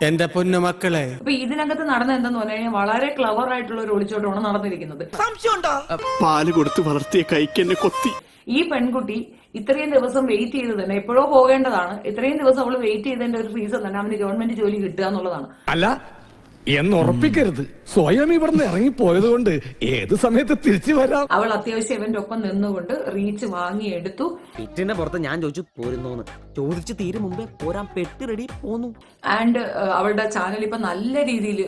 എന്റെ പൊന്നു മക്കളെ, അപ്പൊ ഇതിനകത്ത് നടന്ന എന്തെന്ന് പറഞ്ഞു കഴിഞ്ഞാൽ വളരെ ക്ലവർ ആയിട്ടുള്ള ഒരു ഒളിച്ചോട്ടമാണ് നടന്നിരിക്കുന്നത്. പാല് കൊടുത്ത് വളർത്തിയ കൈക്കെന്നെ കൊത്തി. ഈ പെൺകുട്ടി ഇത്രയും ദിവസം വെയിറ്റ് ചെയ്ത് തന്നെ എപ്പോഴോ പോകേണ്ടതാണ്. ഇത്രയും ദിവസം അവള് വെയിറ്റ് ചെയ്തതിന്റെ ഒരു റീസൺ തന്നെ അവന് ഗവൺമെന്റ് ജോലി കിട്ടുക എന്നുള്ളതാണ്. അല്ല എന്നുറപ്പിക്കരുത്, സ്വയം ഇവിടുന്ന് ഇറങ്ങിപ്പോയത് കൊണ്ട് ഏത് സമയത്ത് തിരിച്ചു വരാം. അവൾ അത്യാവശ്യം ഇവന്റെ ഒപ്പം നിന്നുകൊണ്ട് റീച്ച് വാങ്ങിയെടുത്തു. പിറ്റിന്റെ പുറത്ത് ഞാൻ ചോദിച്ചു പോരുന്നോന്ന് ചോദിച്ചു തീരും മുമ്പേ പോരാൻ പെട്ട് റെഡി പോന്നു. ആൻഡ് അവളുടെ ചാനൽ ഇപ്പൊ നല്ല രീതിയിൽ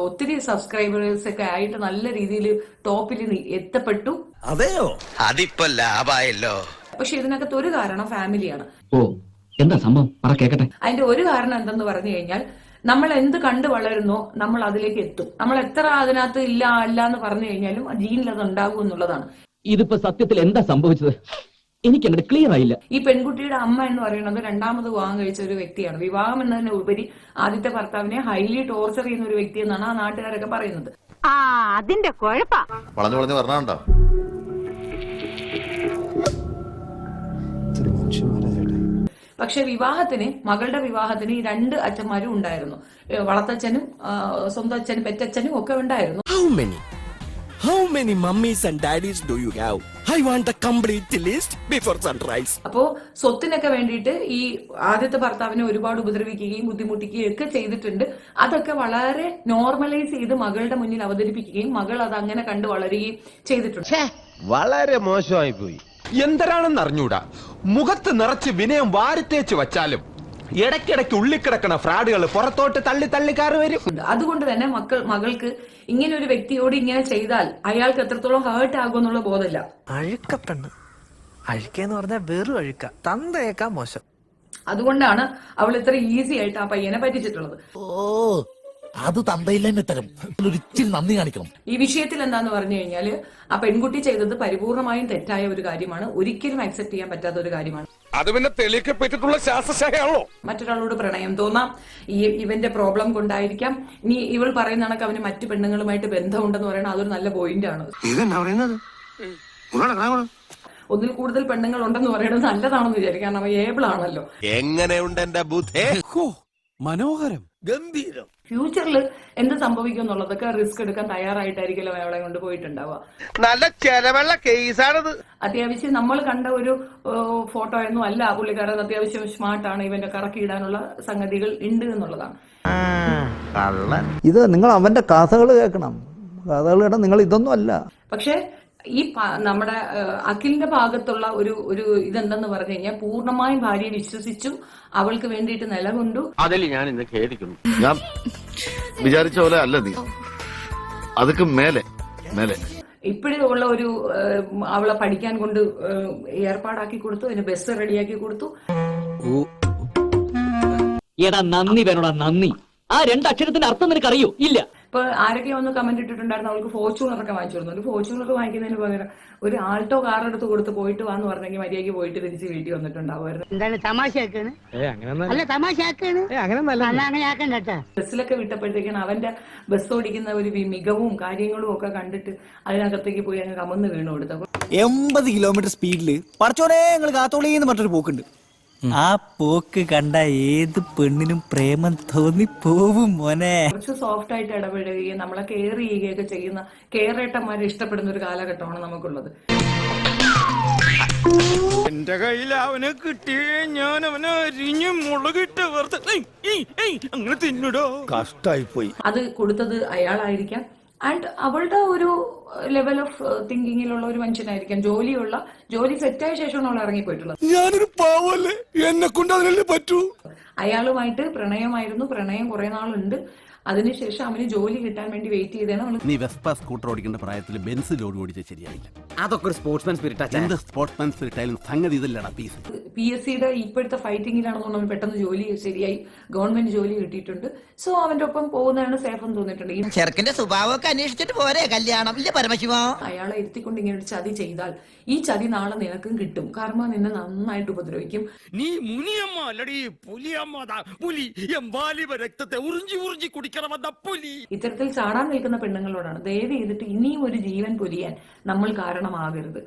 ഒത്തിരി സബ്സ്ക്രൈബേഴ്സ് ഒക്കെ ആയിട്ട് നല്ല രീതിയിൽ ടോപ്പിൽ എത്തപ്പെട്ടു. അതെയോ? അതിപ്പോ ലാഭായല്ലോ. പക്ഷെ ഇതിനകത്ത് ഒരു കാരണം ഫാമിലിയാണ്. ഓ, എന്താ സംഭവം? പറ കേക്കട്ടെ. അതിന്റെ ഒരു കാരണം എന്തെന്ന് പറഞ്ഞു കഴിഞ്ഞാൽ, നമ്മൾ എന്ത് കണ്ടു വളരുന്നോ നമ്മൾ അതിലേക്ക് എത്തും. നമ്മൾ എത്ര അതിനകത്ത് ഇല്ല എന്ന് പറഞ്ഞു കഴിഞ്ഞാലും ജീനിൽ അത് ഉണ്ടാകും എന്നുള്ളതാണ്. ഇതിപ്പോ സത്യത്തിൽ എന്താ സംഭവിച്ചത്? എനിക്ക് അങ്ങോട്ട് ക്ലിയർ ആയില്ല. ഈ പെൺകുട്ടിയുടെ അമ്മ എന്ന് പറയുന്നത് രണ്ടാമത് വിവാഹം കഴിച്ച ഒരു വ്യക്തിയാണ്. വിവാഹം എന്നതിന് ഉപരി ആദ്യത്തെ ഭർത്താവിനെ ഹൈലി ടോർച്ചർ ചെയ്യുന്ന ഒരു വ്യക്തി എന്നാണ് ആ നാട്ടുകാരൊക്കെ പറയുന്നത്. അതിന്റെ കുഴപ്പ വളഞ്ഞു വളഞ്ഞു പറഞ്ഞോ. പക്ഷെ മകളുടെ വിവാഹത്തിന് ഈ രണ്ട് അച്ഛന്മാരും ഉണ്ടായിരുന്നു. വളത്തച്ഛനും സ്വന്തം അച്ഛനും പെറ്റച്ഛനും ഒക്കെ ഉണ്ടായിരുന്നു. How many mummies and daddies do you have? I want a complete list before sunrise. അപ്പോ സ്വത്തിനൊക്കെ വേണ്ടിയിട്ട് ഈ ആദ്യത്തെ ഭർത്താവിനെ ഒരുപാട് ഉപദ്രവിക്കുകയും ബുദ്ധിമുട്ടിക്കുകയും ഒക്കെ ചെയ്തിട്ടുണ്ട്. അതൊക്കെ വളരെ നോർമലൈസ് ചെയ്ത് മകളുടെ മുന്നിൽ അവതരിപ്പിക്കുകയും മകൾ അത് അങ്ങനെ കണ്ടു വളരുകയും ചെയ്തിട്ടുണ്ട്. വളരെ മോശമായി പോയി. എന്തരാണെന്ന് അറിഞ്ഞൂടാ. മുഖത്ത് നിറച്ച് വിനയം വാരിത്തേച്ച് വച്ചാലും ഇടയ്ക്കിടയ്ക്ക് ഉള്ളിക്കിടക്കണ ഫ്രാഡുകൾ പുറത്തോട്ട് തള്ളി തള്ളിക്കാറ് വരും. അതുകൊണ്ട് തന്നെ മകൾക്ക് ഇങ്ങനെ ഒരു വ്യക്തിയോട് ഇങ്ങനെ ചെയ്താൽ അയാൾക്ക് എത്രത്തോളം ഹേർട്ട് ആകുമെന്നുള്ള ബോധമില്ല. അഴുക്കപ്പെണ്ണ്, അഴുക്കെന്ന് പറഞ്ഞാൽ വെറും അഴുക്ക, തന്തയേക്കാ മോശം. അതുകൊണ്ടാണ് അവൾ ഇത്ര ഈസി ആയിട്ട് ആ പയ്യനെ പറ്റിച്ചിട്ടുള്ളത്. അത് തന്തയില്ലെന്നെ തരം ഒരിച്ചിരി നന്ദി കാണിക്കണം. ഈ വിഷയത്തിൽ എന്താന്ന് പറഞ്ഞു കഴിഞ്ഞാല് ആ പെൺകുട്ടി ചെയ്തത് പരിപൂർണമായും തെറ്റായ ഒരു കാര്യമാണ്. ഒരിക്കലും അക്സെപ്റ്റ് ചെയ്യാൻ പറ്റാത്ത ഒരു കാര്യമാണ്. അത് പിന്നെ തെളിയിക്കപ്പെട്ടിട്ടുള്ള ശാസ്ത്രശാഖയാണല്ലോ. മറ്റൊരാളോട് പ്രണയം തോന്നാം, ഇവന്റെ പ്രോബ്ലം കൊണ്ടായിരിക്കാം. ഇനി ഇവൾ പറയുന്ന കണക്ക് അവന് മറ്റു പെണ്ണുങ്ങളുമായിട്ട് ബന്ധമുണ്ടെന്ന് പറയുന്നത് അതൊരു നല്ല പോയിന്റ് ആണ്. ഒന്നിൽ കൂടുതൽ പെണ്ണുങ്ങൾ ഉണ്ടെന്ന് പറയുന്നത് നല്ലതാണെന്ന് വിചാരിക്കും. കാരണം അവ ഏബിൾ ആണല്ലോ. എങ്ങനെയുണ്ട് എന്റെ ബുദ്ധി? മനോഹരം, ഗംഭീരം. ഫ്യൂച്ചറിൽ എന്ത് സംഭവിക്കും എന്നുള്ളതൊക്കെ റിസ്ക് എടുക്കാൻ തയ്യാറായിട്ടായിരിക്കും അവളെ കൊണ്ട് പോയിട്ടുണ്ടാവുക. നല്ല ചെലവുള്ള കേസാണത്. അത്യാവശ്യം നമ്മൾ കണ്ട ഒരു ഫോട്ടോ ഒന്നും അല്ല പുള്ളിക്കാരൻ. അത്യാവശ്യം സ്മാർട്ടാണ്. ഇവന്റെ കറക്കിയിടാനുള്ള സംഗതികൾ ഉണ്ട് എന്നുള്ളതാണ്. ഇത് നിങ്ങൾ അവന്റെ കഥകൾ കേൾക്കണം. കഥകൾ കേട്ടാൽ നിങ്ങൾ ഇതൊന്നും അല്ല. പക്ഷെ ഈ നമ്മുടെ അഖിലിന്റെ ഭാഗത്തുള്ള ഒരു ഇതെന്തെന്ന് പറഞ്ഞു കഴിഞ്ഞാൽ പൂർണ്ണമായും ഭാര്യയെ വിശ്വസിച്ചു അവൾക്ക് വേണ്ടിയിട്ട് നിലകൊണ്ടു. അതിൽ ഞാൻ ഇന്ന് ഖേദിക്കുന്നു. ഞാൻ വിചാരിച്ച പോലെ അല്ല നീ. അതൊക്കെ മേലെ മേലെ ഇപ്പോഴുള്ള ഒരു അവളെ പഠിക്കാൻ കൊണ്ട് ഏർപ്പാടാക്കി കൊടുത്തു. അതിന് ബസ് റെഡിയാക്കി കൊടുത്തു. എടാ നന്ദി വേണോടാ നന്ദി. ആ രണ്ടക്ഷരത്തിന്റെ അർത്ഥം നിനക്ക് അറിയോ? ഇല്ല. ഇപ്പൊ ആരൊക്കെ ഒന്ന് കമന്റ് ഇട്ടിട്ടുണ്ടായിരുന്നു അവൾക്ക് ഫോർച്യൂണറൊക്കെ വാങ്ങിച്ചു കൊടുത്തു. ഒരു ഫോർച്യൂണർ വാങ്ങിക്കുന്നതിന് പകരം ഒരു ആൾട്ടോ കാർ എടുത്ത് കൊടുത്ത് പോയിട്ട് വാന്ന് പറഞ്ഞെങ്കിൽ മര്യാദയ്ക്ക് പോയിട്ട് തിരിച്ച് വീട്ടിൽ വന്നിട്ടുണ്ടാവുമായിരുന്നു. ബസ്സിലൊക്കെ വിട്ടപ്പോഴത്തേക്കാണ് അവന്റെ ബസ് ഓടിക്കുന്ന ഒരു മികവും കാര്യങ്ങളും ഒക്കെ കണ്ടിട്ട് അതിനകത്തേക്ക് പോയി അങ്ങ് കമന്ന് വീണു കൊടുത്തു. 80 കിലോമീറ്റർ സ്പീഡില് പടച്ചോനെ നിങ്ങൾ കാത്തോളീന്ന് പറഞ്ഞൊരു പോക്കുണ്ട്. ആ പോക്ക് കണ്ട ഏത് പെണ്ണിനും പ്രേമം തോന്നി പോവും മോനെ. കുറച്ച് സോഫ്റ്റ് ആയിട്ട് ഇടപെടുകയും നമ്മളെ കെയർ ചെയ്യുകയൊക്കെ ചെയ്യുന്ന കെയറേട്ടന്മാരെ ഇഷ്ടപ്പെടുന്ന ഒരു കാലഘട്ടമാണ് നമുക്കുള്ളത്. എന്റെ കയ്യിൽ അവനെ കിട്ടിയേ ഞാൻ അവനെ അരിഞ്ഞ് മുളകിട്ട് അങ്ങനെ തിന്നിടോ. കഷ്ടായി പോയി. അത് കൊടുത്തത് അയാളായിരിക്കാം. ആൻഡ് അവളുടെ ഒരു ലെവൽ ഓഫ് തിങ്കിങ്ങിലുള്ള ഒരു മനുഷ്യനായിരിക്കാം. ജോലി സെറ്റായ ശേഷമാണ് അവൾ ഇറങ്ങിപ്പോയിട്ടുള്ളത്. ഞാനൊരു പാവല്ലേ, എന്നെ കൊണ്ട് അതിനല്ലേ പറ്റൂ. അയാളുമായിട്ട് പ്രണയമായിരുന്നു. പ്രണയം കുറെ നാളുണ്ട്. അതിനുശേഷം അവന് ജോലി കിട്ടാൻ വേണ്ടി വെയിറ്റ് ചെയ്താണ്. നീ വെസ്പ സ്കൂട്ടർ ഓടിക്കേണ്ട പ്രായത്തിൽ ബെൻസ് ലോഡ് ഓടിച്ച ശരിയായില്ല. അതൊക്കെ ഒരു സ്പോർട്സ്മാൻ സ്പിരിറ്റ്. എന്ത് സ്പോർട്സ്മാൻ സ്പിരിറ്റ് ആയാലും സംഗതി ഇതല്ലടാ പീസ്. PSCയുടെ ഇപ്പോഴത്തെ ഫൈറ്റിങ്ങിലാണെന്നുണ്ടെങ്കിൽ പെട്ടെന്ന് ജോലി ശരിയായി ഗവൺമെന്റ് ജോലി കിട്ടിയിട്ടുണ്ട്. സോ അവന്റെ ഒപ്പം പോകുന്നതാണ് സേഫ് എന്ന് തോന്നിയിട്ടുണ്ട്. ചെറുക്കന്റെ സ്വഭാവമൊക്കെ അന്വേഷിച്ചിട്ട് പോരെ കല്യാണം. ഇല്ല പരമശിവ അയാളെ ഇരുത്തിക്കൊണ്ട് ഇങ്ങനെ ഒരു ചതി ചെയ്താൽ ഈ ചതി നാളെ നിനക്കും കിട്ടും. കർമ്മ നിന്നെ നന്നായിട്ട് ഉപദ്രവിക്കും. നീ മുനിയമ്മ അല്ലടി പുലിയമ്മ. പുലി എമ്പാലിവ രക്തത്തെ ഉറിഞ്ചി ഉറിഞ്ചി കുടിക്കണമെന്ന പുലി. ഇത്തരത്തിൽ ചാടാൻ നിൽക്കുന്ന പെണ്ണുങ്ങളോടാണ് ദയവ് ചെയ്തിട്ട് ഇനിയും ഒരു ജീവൻ പൊലിയാൻ നമ്മൾ കാരണമാകരുത്.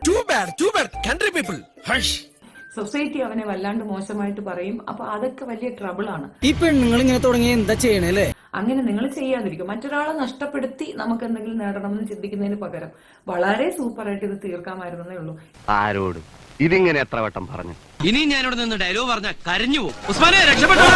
സൊസൈറ്റി അവനെ വല്ലാണ്ട് മോശമായിട്ട് പറയും. അപ്പൊ അതൊക്കെ വലിയ ട്രബിളാണ്. ഈ പെണ്ണുങ്ങൾ ഇങ്ങനെ തുടങ്ങി എന്താ ചെയ്യണല്ലേ? അങ്ങനെ നിങ്ങൾ ചെയ്യാതിരിക്കും. മറ്റൊരാളെ നഷ്ടപ്പെടുത്തി നമുക്ക് എന്തെങ്കിലും നേടണമെന്ന് ചിന്തിക്കുന്നതിന് പകരം വളരെ സൂപ്പറായിട്ട് ഇത് തീർക്കാമായിരുന്നേ ഉള്ളൂ. ആരോട് ഇതിങ്ങനെ എത്ര വട്ടം പറഞ്ഞു? ഇനി ഞാനിവിടെ നിന്ന് ഡയലോഗ് പറഞ്ഞ കരഞ്ഞു പോകും. ഉസ്മാനെ രക്ഷപ്പെട്ടോ.